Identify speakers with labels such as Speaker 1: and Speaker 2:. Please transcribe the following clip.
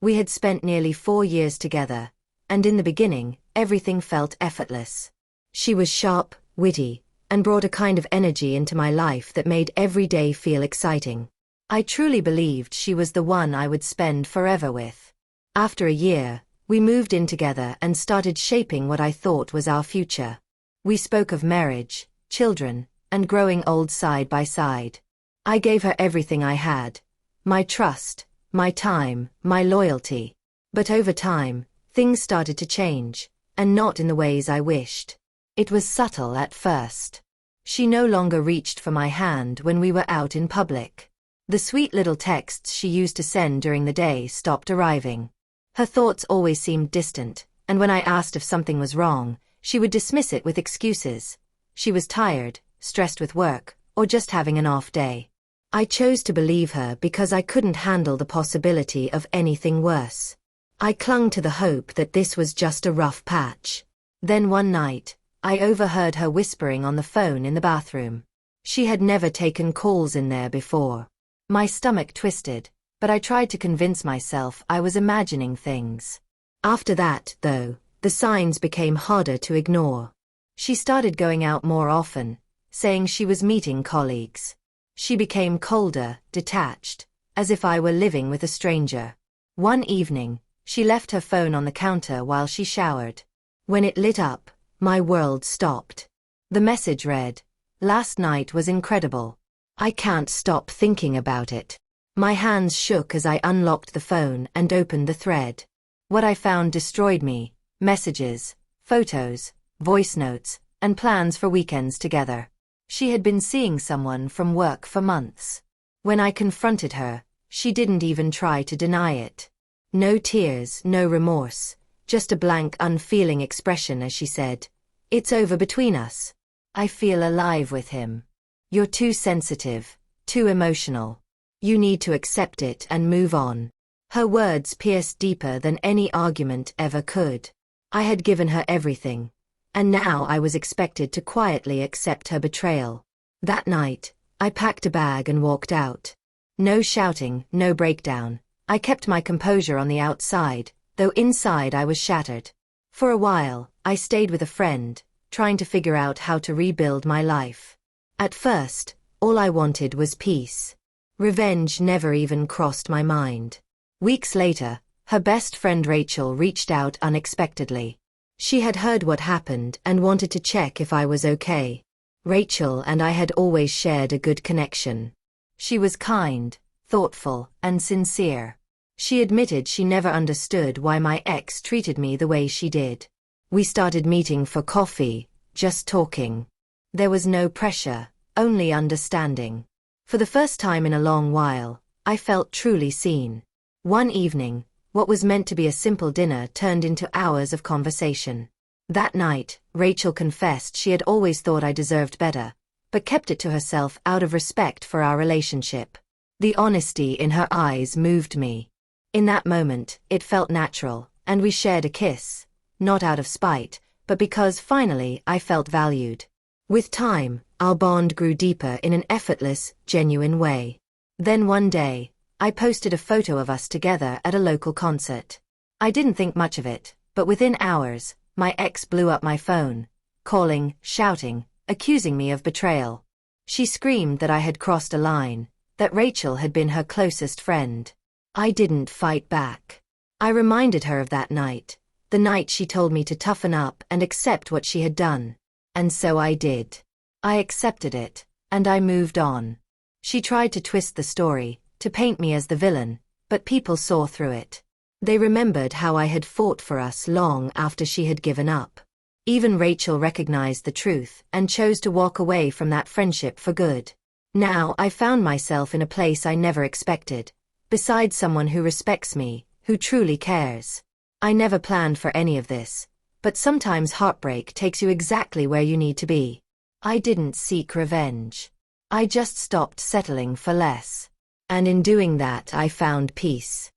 Speaker 1: We had spent nearly 4 years together, and in the beginning, everything felt effortless. She was sharp, witty, and brought a kind of energy into my life that made every day feel exciting. I truly believed she was the one I would spend forever with. After a year, we moved in together and started shaping what I thought was our future. We spoke of marriage, children, and growing old side by side. I gave her everything I had. My trust, my time, my loyalty. But over time, things started to change, and not in the ways I wished. It was subtle at first. She no longer reached for my hand when we were out in public. The sweet little texts she used to send during the day stopped arriving. Her thoughts always seemed distant, and when I asked if something was wrong, she would dismiss it with excuses. She was tired, stressed with work, or just having an off day. I chose to believe her because I couldn't handle the possibility of anything worse. I clung to the hope that this was just a rough patch. Then one night, I overheard her whispering on the phone in the bathroom. She had never taken calls in there before. My stomach twisted, but I tried to convince myself I was imagining things. After that, though, the signs became harder to ignore. She started going out more often, saying she was meeting colleagues. She became colder, detached, as if I were living with a stranger. One evening, she left her phone on the counter while she showered. When it lit up, my world stopped. The message read, "Last night was incredible. I can't stop thinking about it." My hands shook as I unlocked the phone and opened the thread. What I found destroyed me: messages, photos, voice notes, and plans for weekends together. She had been seeing someone from work for months. When I confronted her, she didn't even try to deny it. No tears, no remorse, just a blank, unfeeling expression as she said, "It's over between us. I feel alive with him. You're too sensitive, too emotional. You need to accept it and move on." Her words pierced deeper than any argument ever could. I had given her everything, and now I was expected to quietly accept her betrayal. That night, I packed a bag and walked out. No shouting, no breakdown. I kept my composure on the outside, though inside I was shattered. For a while, I stayed with a friend, trying to figure out how to rebuild my life. At first, all I wanted was peace. Revenge never even crossed my mind. Weeks later, her best friend Rachel reached out unexpectedly. She had heard what happened and wanted to check if I was okay. Rachel and I had always shared a good connection. She was kind, thoughtful, and sincere. She admitted she never understood why my ex treated me the way she did. We started meeting for coffee, just talking. There was no pressure, only understanding. For the first time in a long while, I felt truly seen. One evening, what was meant to be a simple dinner turned into hours of conversation. That night, Rachel confessed she had always thought I deserved better, but kept it to herself out of respect for our relationship. The honesty in her eyes moved me. In that moment, it felt natural, and we shared a kiss, not out of spite, but because finally I felt valued. With time, our bond grew deeper in an effortless, genuine way. Then one day, I posted a photo of us together at a local concert. I didn't think much of it, but within hours, my ex blew up my phone, calling, shouting, accusing me of betrayal. She screamed that I had crossed a line, that Rachel had been her closest friend. I didn't fight back. I reminded her of that night, the night she told me to toughen up and accept what she had done. And so I did. I accepted it, and I moved on. She tried to twist the story, to paint me as the villain, but people saw through it. They remembered how I had fought for us long after she had given up. Even Rachel recognized the truth and chose to walk away from that friendship for good. Now I found myself in a place I never expected, beside someone who respects me, who truly cares. I never planned for any of this, but sometimes heartbreak takes you exactly where you need to be. I didn't seek revenge. I just stopped settling for less. And in doing that I found peace.